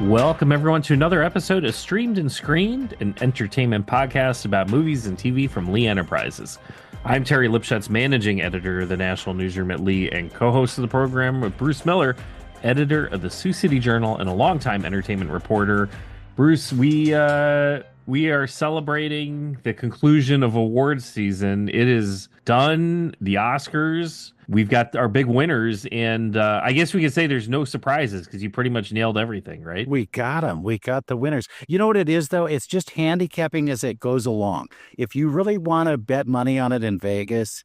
Welcome, everyone, to another episode of Streamed and Screened, an entertainment podcast about movies and TV from Lee Enterprises. I'm Terry Lipschutz, managing editor of the National Newsroom at Lee and co-host of the program with Bruce Miller, editor of the Sioux City Journal and a longtime entertainment reporter. Bruce, we are celebrating the conclusion of awards season. It is done. The Oscars. We've got our big winners, and I guess we could say there's no surprises because you pretty much nailed everything, right? We got them. We got the winners. You know what it is, though? It's just handicapping as it goes along. If you really want to bet money on it in Vegas,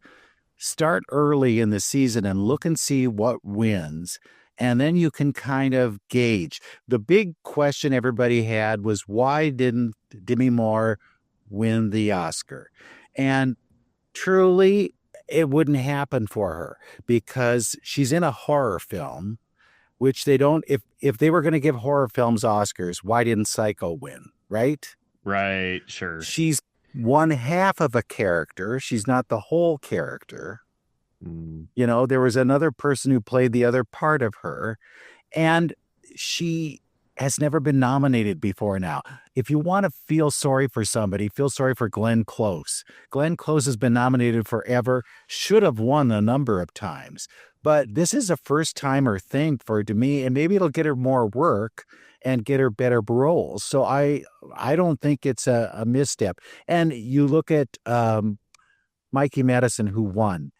start early in the season and look and see what wins. And then you can kind of gauge. The big question everybody had was, why didn't Demi Moore win the Oscar? And truly, it wouldn't happen for her because she's in a horror film, which they don't, if they were going to give horror films Oscars, why didn't Psycho win, right? Right, sure. She's one half of a character. She's not the whole character. You know, there was another person who played the other part of her, and she has never been nominated before now. If you want to feel sorry for somebody, feel sorry for Glenn Close. Glenn Close has been nominated forever, should have won a number of times. But this is a first-timer thing for Demi, and maybe it'll get her more work and get her better roles. So I don't think it's a misstep. And you look at Mikey Madison, who won.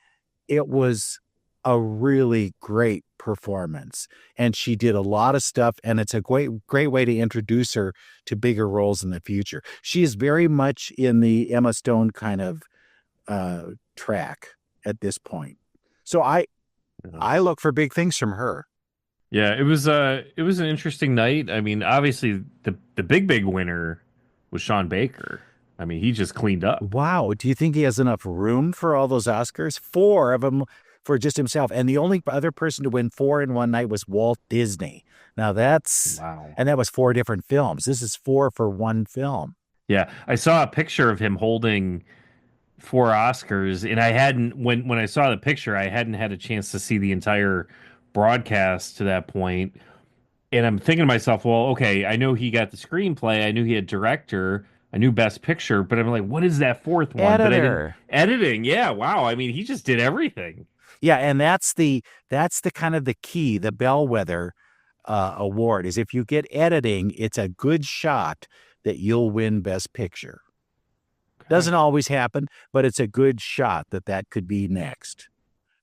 It was a really great performance, and she did a lot of stuff, and it's a great way to introduce her to bigger roles in the future. She is very much in the Emma Stone kind of track at this point. So I look for big things from her. Yeah, it was an interesting night. I mean, obviously the big winner was Sean Baker. I mean, he just cleaned up. Wow. Do you think he has enough room for all those Oscars? 4 of them for just himself. And the only other person to win 4 in one night was Walt Disney. Now that's, wow. And that was 4 different films. This is 4 for one film. Yeah. I saw a picture of him holding 4 Oscars, and I hadn't, when I saw the picture, I hadn't had a chance to see the entire broadcast to that point. And I'm thinking to myself, well, okay, I know he got the screenplay. I knew he had director. I knew Best Picture, but I'm like, what is that 4th one? Editor. Editing. Yeah. Wow. I mean, he just did everything. Yeah. And that's the kind of the key, the bellwether award is if you get editing, it's a good shot that you'll win Best Picture. Okay. Doesn't always happen, but it's a good shot that could be next.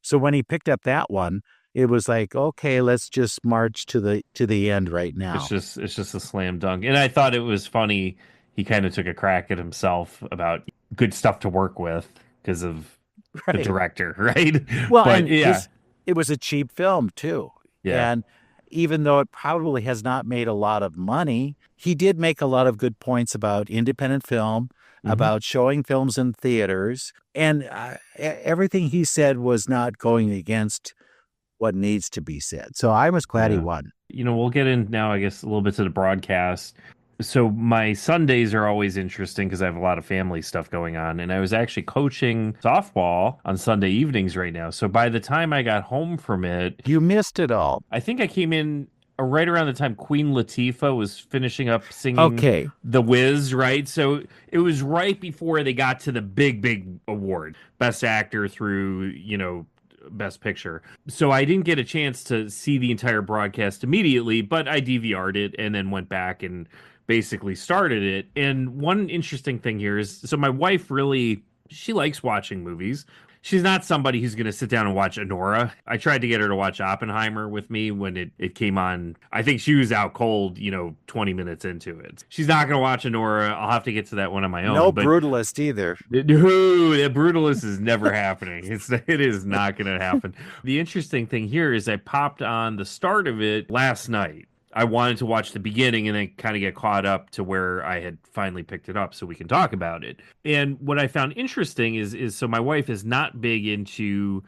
So when he picked up that one, it was like, okay, let's just march to the end right now. It's just a slam dunk. And I thought it was funny. He kind of took a crack at himself about good stuff to work with because of the director, right? Well, but, yeah, it was a cheap film too. Yeah. And even though it probably has not made a lot of money, he did make a lot of good points about independent film, about showing films in theaters. And everything he said was not going against what needs to be said. So I was glad he won. You know, we'll get in now, I guess, a little bit to the broadcast. So my Sundays are always interesting because I have a lot of family stuff going on. And I was actually coaching softball on Sunday evenings right now. So by the time I got home from it... You missed it all. I think I came in right around the time Queen Latifah was finishing up singing The Wiz, right? So it was right before they got to the big award. Best Actor through, you know, Best Picture. So I didn't get a chance to see the entire broadcast immediately, but I DVR'd it and then went back and basically started it. And one interesting thing here is, so my wife she likes watching movies. She's not somebody who's going to sit down and watch Anora. I tried to get her to watch Oppenheimer with me when it came on. I think she was out cold, 20 minutes into it. She's not going to watch Anora. I'll have to get to that one on my own. No Brutalist either. That Brutalist is never happening. It is not going to happen. The interesting thing here is I popped on the start of it last night. I wanted to watch the beginning and then kind of get caught up to where I had finally picked it up so we can talk about it. And what I found interesting is so my wife is not big into,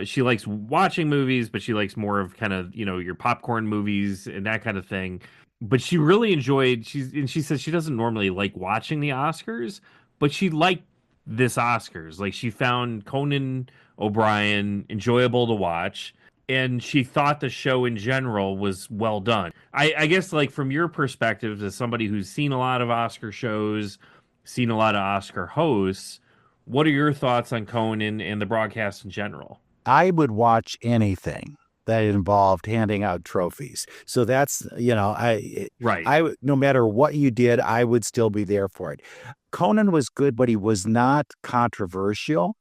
she likes watching movies, but she likes more of kind of, your popcorn movies and that kind of thing. But she really enjoyed, she says she doesn't normally like watching the Oscars, but she liked this Oscars. Like she found Conan O'Brien enjoyable to watch. and she thought the show in general was well done. I guess, like, from your perspective, as somebody who's seen a lot of Oscar shows, seen a lot of Oscar hosts, what are your thoughts on Conan and the broadcast in general? I would watch anything that involved handing out trophies. So that's, Right. no matter what you did, I would still be there for it. Conan was good, but he was not controversial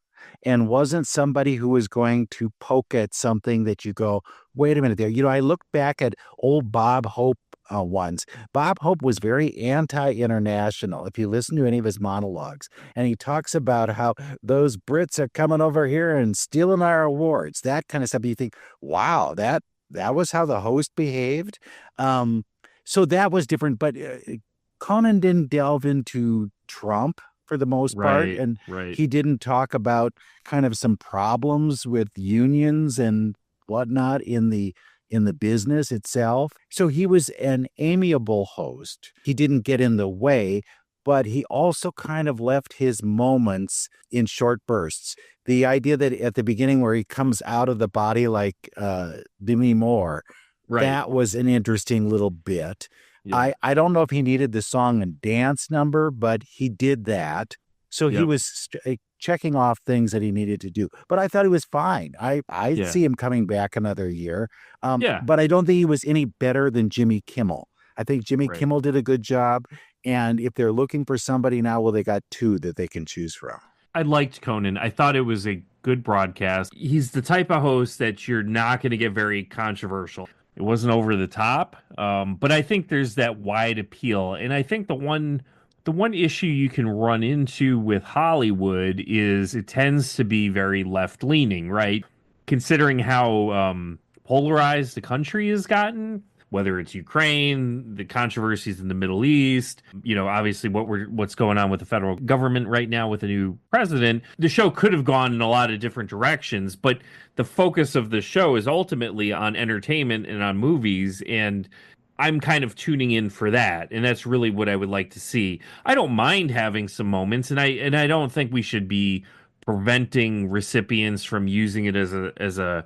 and wasn't somebody who was going to poke at something that you go, wait a minute there. I look back at old Bob Hope ones. Bob Hope was very anti-international. If you listen to any of his monologues, and he talks about how those Brits are coming over here and stealing our awards, that kind of stuff. You think, wow, that was how the host behaved. So that was different. But Conan didn't delve into Trump for the most part, and Right. he didn't talk about kind of some problems with unions and whatnot in the business itself. So he was an amiable host. He didn't get in the way, but he also kind of left his moments in short bursts. The idea that at the beginning where he comes out of the body like Demi Moore, Right. that was an interesting little bit. Yeah. I don't know if he needed the song and dance number, but he did that. So he was checking off things that he needed to do. But I thought he was fine. I'd see him coming back another year. But I don't think he was any better than Jimmy Kimmel. I think Jimmy Kimmel did a good job. And if they're looking for somebody now, well, they got two that they can choose from. I liked Conan. I thought it was a good broadcast. He's the type of host that you're not going to get very controversial. It wasn't over the top, but I think there's that wide appeal. And I think the one issue you can run into with Hollywood is it tends to be very left leaning, right? Considering how polarized the country has gotten, whether it's Ukraine, the controversies in the Middle East, obviously what's going on with the federal government right now with the new president. The show could have gone in a lot of different directions, but the focus of the show is ultimately on entertainment and on movies, and I'm kind of tuning in for that, and that's really what I would like to see. I don't mind having some moments, and I don't think we should be preventing recipients from using it as a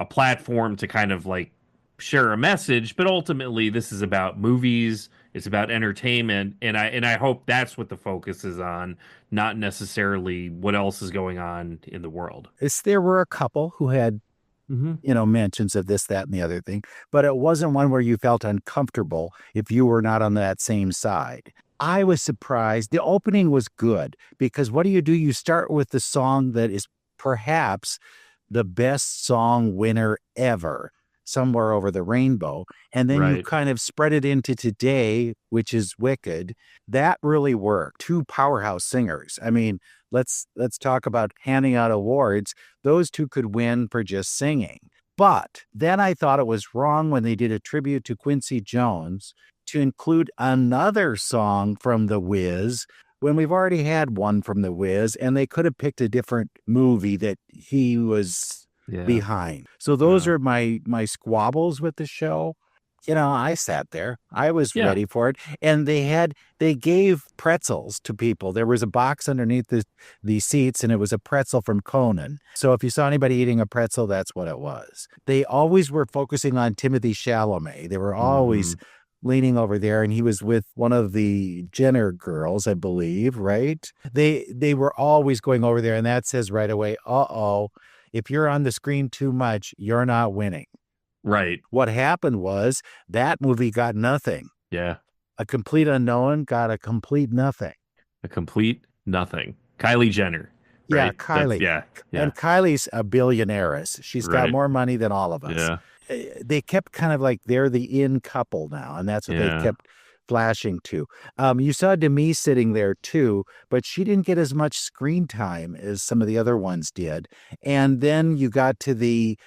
platform to kind of like share a message, but ultimately this is about movies, it's about entertainment, and I hope that's what the focus is on, not necessarily what else is going on in the world. There were a couple who had mentions of this, that, and the other thing, but it wasn't one where you felt uncomfortable if you were not on that same side. I was surprised. The opening was good because what do? You start with the song that is perhaps the best song winner ever, Somewhere Over the Rainbow. And then you kind of spread it into today, which is Wicked. That really worked. Two powerhouse singers. I mean, let's talk about handing out awards. Those two could win for just singing. But then I thought it was wrong when they did a tribute to Quincy Jones to include another song from The Wiz when we've already had one from The Wiz, and they could have picked a different movie that he was behind. So those are my squabbles with the show. I sat there. I was ready for it. And they gave pretzels to people. There was a box underneath the seats, and it was a pretzel from Conan. So if you saw anybody eating a pretzel, that's what it was. They always were focusing on Timothée Chalamet. They were always leaning over there, and he was with one of the Jenner girls, I believe, right? They were always going over there, and that says right away, if you're on the screen too much, you're not winning. Right. What happened was that movie got nothing. Yeah. A Complete Unknown got a complete nothing. A complete nothing. Kylie Jenner. Right? Yeah, Kylie. Yeah. And Kylie's a billionaires. She's got more money than all of us. Yeah. They kept kind of like they're the in couple now, and that's what they kept flashing to. You saw Demi sitting there too, but she didn't get as much screen time as some of the other ones did. And then you got to the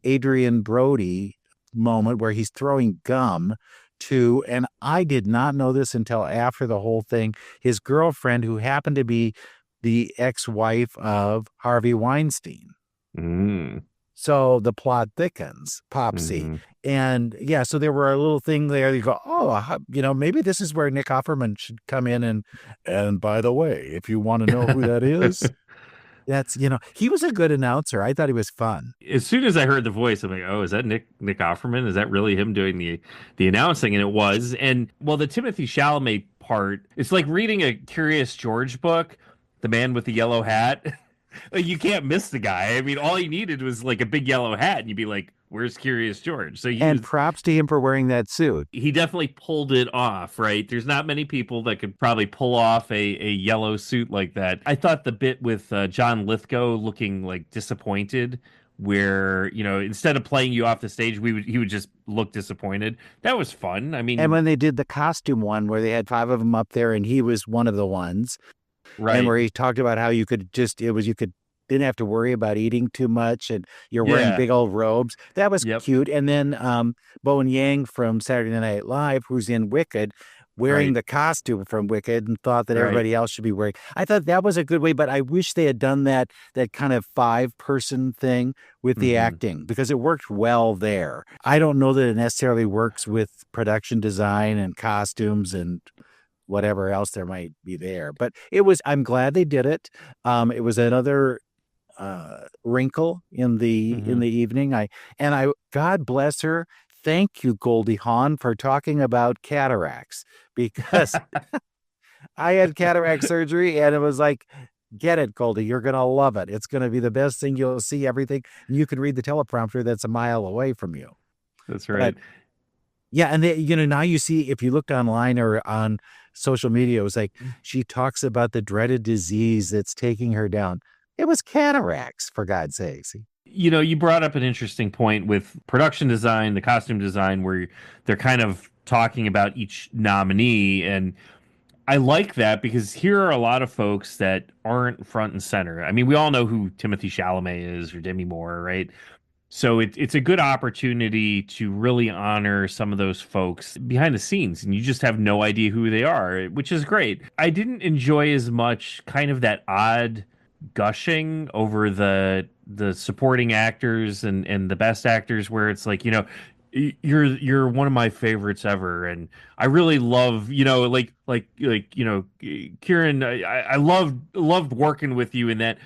Adrian Brody moment where he's throwing gum to, and I did not know this until after the whole thing, his girlfriend, who happened to be the ex-wife of Harvey Weinstein. So the plot thickens, Popsy. And so there were a little thing there. You go, maybe this is where Nick Offerman should come in. And by the way, if you want to know who that is, That's, he was a good announcer. I thought he was fun. As soon as I heard the voice, I'm like, oh, is that Nick Offerman? Is that really him doing the announcing? And it was. And well, the Timothy Chalamet part, it's like reading a Curious George book, The Man with the Yellow Hat. Like, you can't miss the guy. I mean, all he needed was like a big yellow hat, and you'd be like, "Where's Curious George?" So And props to him for wearing that suit. he definitely pulled it off, right? There's not many people that could probably pull off a yellow suit like that. I thought the bit with John Lithgow looking like disappointed, where instead of playing you off the stage, he would just look disappointed. That was fun. I mean, And when they did the costume one where they had 5 of them up there and he was one of the ones, right? And where he talked about how you could didn't have to worry about eating too much and you're wearing big old robes. That was cute. And then Bowen Yang from Saturday Night Live, who's in Wicked, wearing the costume from Wicked and thought that everybody else should be wearing. I thought that was a good way, but I wish they had done that kind of 5-person thing with the acting, because it worked well there. I don't know that it necessarily works with production design and costumes and whatever else there might be there. But I'm glad they did it. It was another wrinkle in the evening. God bless her. Thank you, Goldie Hawn, for talking about cataracts, because I had cataract surgery and it was like, get it, Goldie. You're going to love it. It's going to be the best thing. You'll see everything. And you can read the teleprompter that's a mile away from you. That's right. But, yeah. And now you see, if you looked online or on social media, it was like, she talks about the dreaded disease that's taking her down. It was cataracts, for God's sakes. You brought up an interesting point with production design, the costume design, where they're kind of talking about each nominee. And I like that, because here are a lot of folks that aren't front and center. I mean, we all know who Timothy Chalamet is or Demi Moore, right? So it's a good opportunity to really honor some of those folks behind the scenes, and you just have no idea who they are, which is great. I didn't enjoy as much kind of that odd gushing over the supporting actors and the best actors, where it's like, you're one of my favorites ever, and I really love, Kieran, I loved working with you in that.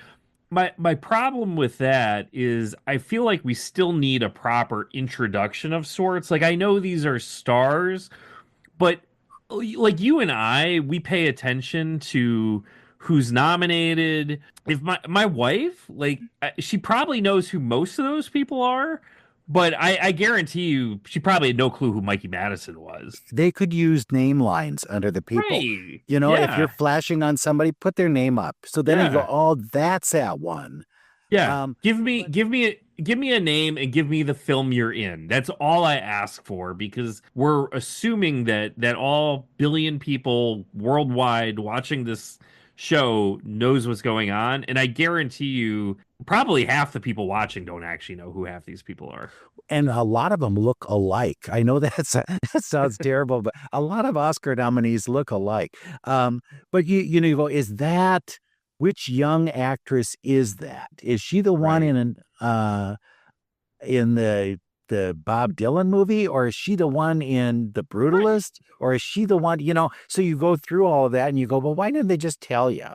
My problem with that is I feel like we still need a proper introduction of sorts. Like, I know these are stars, but like you and we pay attention to who's nominated. If my wife, like, she probably knows who most of those people are, but I guarantee you she probably had no clue who Mikey Madison was. They could use name lines under the people. Right. If you're flashing on somebody, put their name up. So then you go, oh, that's that one. Yeah. Give me a name and give me the film you're in. That's all I ask for, because we're assuming that all billion people worldwide watching this show knows what's going on, and I guarantee you probably half the people watching don't actually know who half these people are. And a lot of them look alike. I know that sounds terrible, but a lot of Oscar nominees look alike. But you go, which young actress is that? Is she the one in the Bob Dylan movie, or is she the one in The Brutalist, or is she the one, so you go through all of that and you go, well, why didn't they just tell you?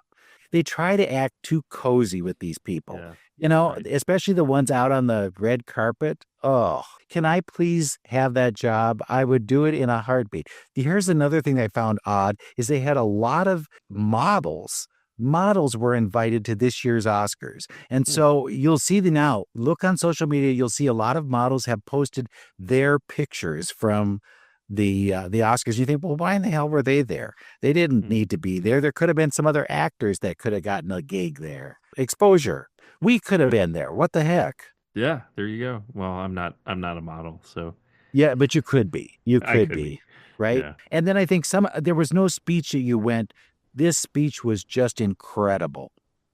They try to act too cozy with these people, especially the ones out on the red carpet. Oh, can I please have that job? I would do it in a heartbeat. Here's another thing I found odd is they had a lot of models. Models were invited to this year's Oscars. And so you'll see now, look on social media, you'll see a lot of models have posted their pictures from the Oscars. You think, well, why in the hell were they there? They didn't need to be there. There could have been some other actors that could have gotten a gig there. Exposure. We could have been there. What the heck? Yeah, there you go. Well, I'm not a model, so. Yeah, but you could be. You could be. Right? Yeah. And then I think there was no speech that you went, this speech was just incredible.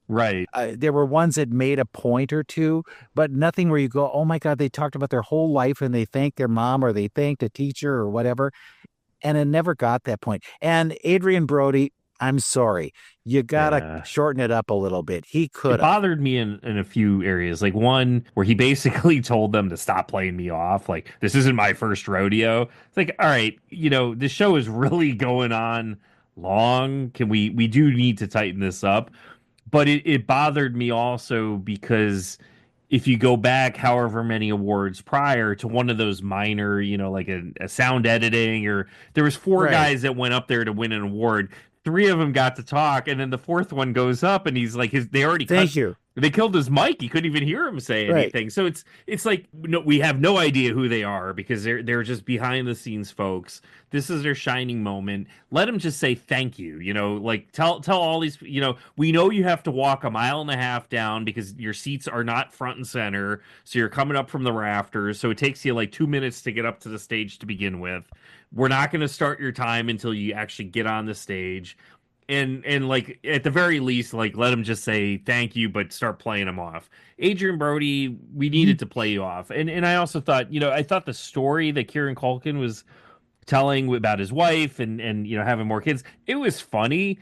Right. There were ones that made a point or two, but nothing where you go, oh my God, they talked about their whole life and they thanked their mom or they thanked a teacher or whatever. And it never got that point. And Adrian Brody, I'm sorry, you got to shorten it up a little bit. He could. It bothered me in a few areas. Like one where he basically told them to stop playing me off. Like, this isn't my first rodeo. It's like, all right, this show is really going on long. We do need to tighten this up. but it bothered me also because if you go back however many awards prior to one of those minor, like a sound editing, or there was four Right. guys that went up there to win an award. Three of them got to talk, and then the fourth one goes up, and he's like, they already cut. Thank you. They killed his mic. He couldn't even hear him say Right. anything. So it's like, no, we have no idea who they are because they're just behind the scenes folks. This is their shining moment. Let them just say thank you. Like tell all these. We know you have to walk a mile and a half down because your seats are not front and center. So you're coming up from the rafters. So it takes you like 2 minutes to get up to the stage to begin with. We're not going to start your time until you actually get on the stage. And like at the very least, like let him just say thank you, but start playing him off. Adrian Brody, we needed to play you off. And I also thought, I thought the story that Kieran Culkin was telling about his wife and having more kids, it was funny.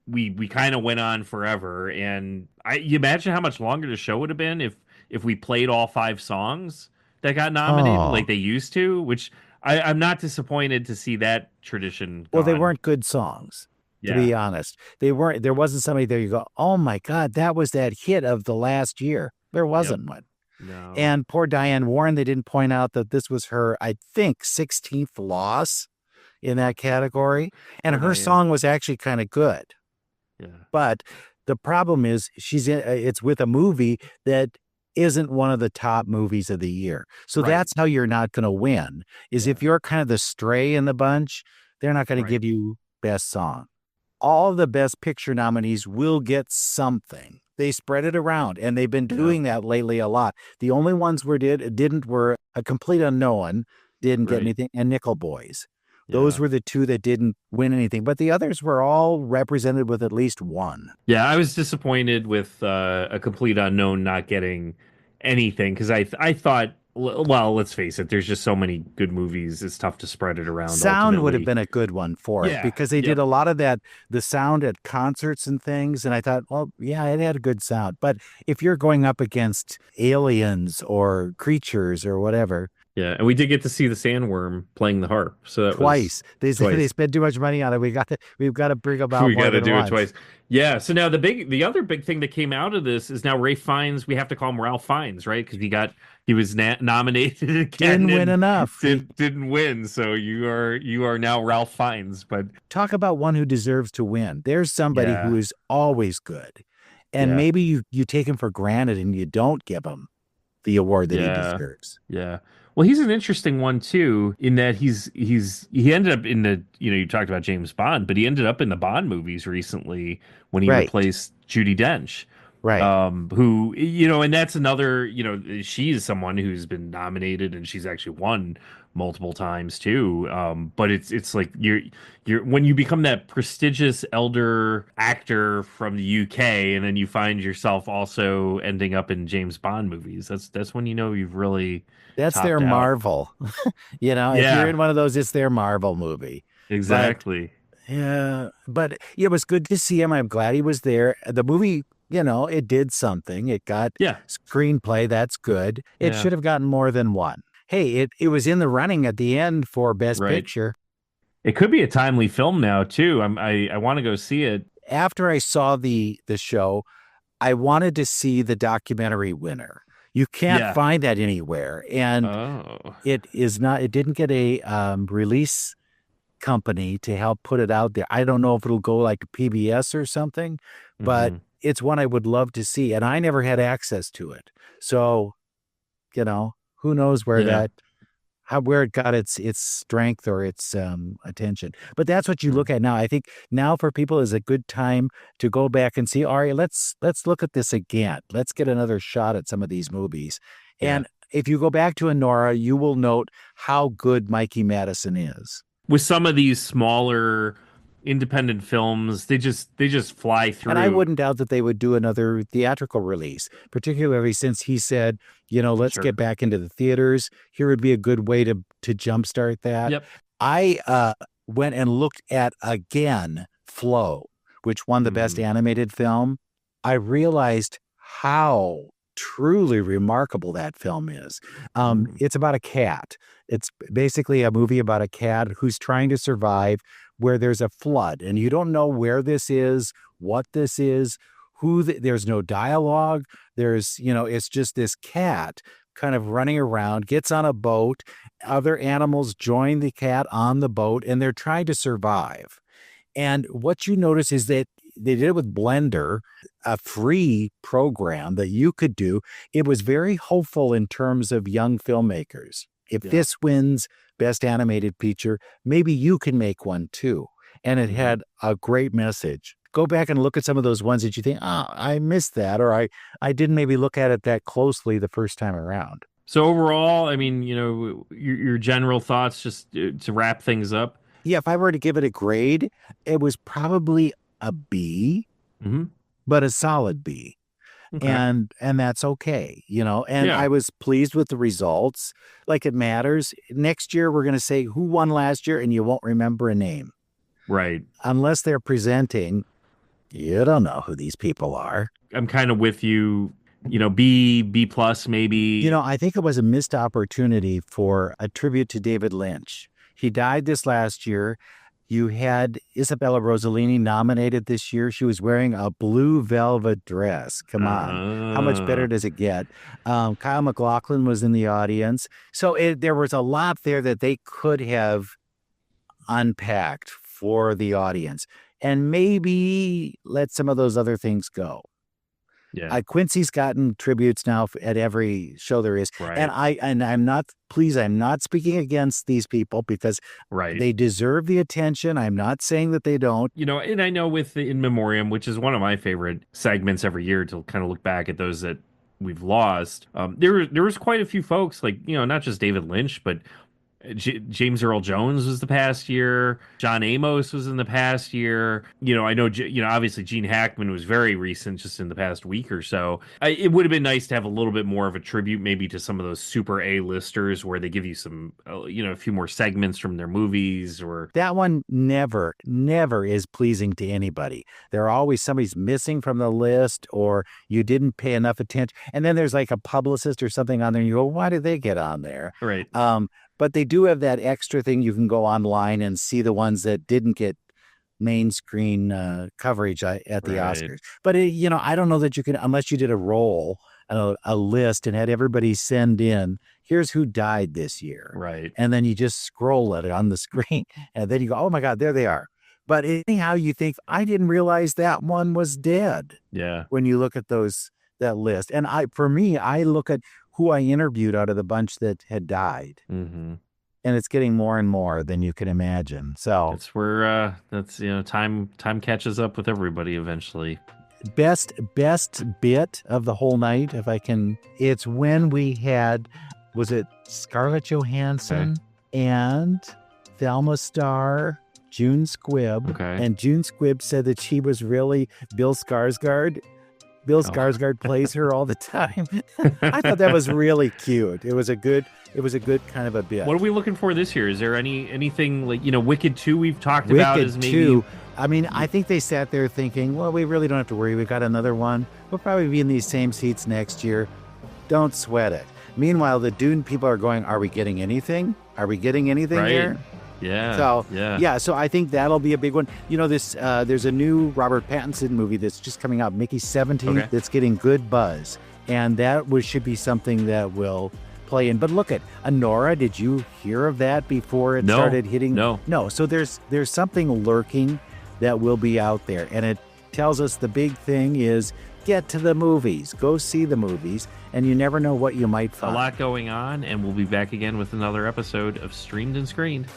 We kind of went on forever, and you imagine how much longer the show would have been if we played all five songs that got nominated Oh, like they used to, which I'm not disappointed to see that tradition well, they gone. weren't good songs, to Yeah. be honest. They weren't. There wasn't somebody there you go, oh my God, that was that hit of the last year. There Yep. wasn't one. No. And poor Diane Warren, they didn't point out that this was her, I think, 16th loss in that category. And Poor her Diane. song was actually kind of good. Yeah. But the problem is it's with a movie that isn't one of the top movies of the year. So Right. that's how you're not going to win, is Yeah. if you're kind of the stray in the bunch, they're not going to Right. give you best song. All the best picture nominees will get something. They spread it around, and they've been Yeah. doing that lately a lot. The only ones didn't were A Complete Unknown, didn't get Right. anything, and Nickel Boys. Those Yeah. were the two that didn't win anything, but the others were all represented with at least one. Yeah, I was disappointed with A Complete Unknown not getting anything because I thought, well, let's face it, there's just so many good movies. It's tough to spread it around Sound would have ultimately. been a good one for it Yeah. because they did Yep. a lot of that, the sound at concerts and things. And I thought, well, yeah, it had a good sound. But if you're going up against aliens or creatures or whatever, Yeah, and we did get to see the sandworm playing the harp, so that was twice they twice. spent too much money on it. We've got to bring them out We more got to than do it once. twice. Yeah. So now the other big thing that came out of this is now Ray Fiennes. We have to call him Ralph Fiennes, right? Because he was nominated again Didn't win and enough. didn't win. So you are now Ralph Fiennes. But Talk about one who deserves to win. There's somebody who yeah, is always good. And yeah, maybe you take him for granted and you don't give him the award that he yeah, deserves. yeah. Well, he's an interesting one too, in that he ended up in the you talked about James Bond, but he ended up in the Bond movies recently when he Right. replaced Judi Dench. Right. Who and that's another, she is someone who's been nominated and she's actually won multiple times too. But it's like you're when you become that prestigious elder actor from the UK and then you find yourself also ending up in James Bond movies, that's when you've really That's their topped out. Marvel. If you're Yeah, in one of those, it's their Marvel movie. But exactly. yeah, but it was good to see him. I'm glad he was there. The movie, it did something. It got Yeah, screenplay. That's good. It yeah, should have gotten more than one. Hey, it was in the running at the end for Best right. Picture. It could be a timely film now too. I want to go see it. After I saw the show, I wanted to see the documentary winner. You can't Yeah. find that anywhere, and Oh. it is not. It didn't get a release company to help put it out there. I don't know if it'll go like PBS or something, but Hmm. it's one I would love to see. And I never had access to it. So, who knows Yeah. where it got its strength or its attention. But that's what you Hmm. look at now. I think now for people is a good time to go back and see, all right, let's look at this again. Let's get another shot at some of these movies. Yeah. And if you go back to Anora, you will note how good Mikey Madison is. With some of these smaller independent films, they just fly And I through. wouldn't doubt that they would do another theatrical release, particularly since he said, let's Sure. get back into the theaters. Here would be a good way to jumpstart that. Yep. I went and looked at again Flow, which won the best Hmm. animated film. I realized how truly remarkable that film is. Hmm. It's about a cat. It's basically a movie about a cat who's trying to survive where there's a flood and you don't know where this is, what this is, there's no dialogue. There's, it's just this cat kind of running around, gets on a boat. Other animals join the cat on the boat, and they're trying to survive. And what you notice is that they did it with Blender, a free program that you could do. It was very hopeful in terms of young filmmakers. If this wins Best Animated Feature, maybe you can make one too. And it had a great message. Go back and look at some of those ones that you think, I missed that, or I didn't maybe look at it that closely the first time around. So overall, I mean, your general thoughts just to wrap things up. Yeah, if I were to give it a grade, it was probably a B, but a solid B. Okay. And that's okay, and I was pleased with the results. Like, it matters. Next year, we're going to say who won last year, and you won't remember a name. Right. Unless they're presenting, you don't know who these people are. I'm kind of with you, B plus maybe. I think it was a missed opportunity for a tribute to David Lynch. He died this last year. You had Isabella Rossellini nominated this year. She was wearing a blue velvet dress. Come on. How much better does it get? Kyle MacLachlan was in the audience. So there was a lot there that they could have unpacked for the audience, and maybe let some of those other things go. Yeah. Quincy's gotten tributes now at every show there is. Right. And I'm not speaking against these people, because they deserve the attention. I'm not saying that they don't. And I know with the In Memoriam, which is one of my favorite segments every year to kind of look back at those that we've lost. There was quite a few folks, like, not just David Lynch, but James Earl Jones was the past year. John Amos was in the past year. I know, obviously Gene Hackman was very recent, just in the past week or so. It would have been nice to have a little bit more of a tribute, maybe to some of those super A-listers, where they give you some, a few more segments from their movies. Or that one never is pleasing to anybody. There are always somebody's missing from the list, or you didn't pay enough attention. And then there's like a publicist or something on there, and you go, why did they get on there? Right. But they do have that extra thing. You can go online and see the ones that didn't get main screen coverage at the Oscars. But, I don't know that you can, unless you did a a list, and had everybody send in, here's who died this year. Right. And then you just scroll at it on the screen, and then you go, oh my God, there they are. But anyhow, you think, I didn't realize that one was dead. Yeah. When you look at that list. And for me, I look at who I interviewed out of the bunch that had died. Mm-hmm. And it's getting more and more than you can imagine. So that's where time catches up with everybody eventually. Best bit of the whole night, if I can, it's when we had, was it Scarlett Johansson and Thelma Starr, June Squibb. Okay. And June Squibb said that she was really Bill Skarsgård. Bill Skarsgård plays her all the time. I thought that was really cute. It was a good kind of a bit. What are we looking for this year? Is there anything like, Wicked 2 we've talked about as maybe... 2. I mean, I think they sat there thinking, well, we really don't have to worry. We've got another one. We'll probably be in these same seats next year. Don't sweat it. Meanwhile, the Dune people are going, are we getting anything? Are we getting anything here? Yeah. So so I think that'll be a big one. There's a new Robert Pattinson movie that's just coming out, Mickey 17th, that's getting good buzz, and that should be something that will play in. But look at Anora. Did you hear of that before it started hitting? No. So there's something lurking that will be out there, and it tells us the big thing is get to the movies, go see the movies, and you never know what you might find. A lot going on, and we'll be back again with another episode of Streamed and Screened.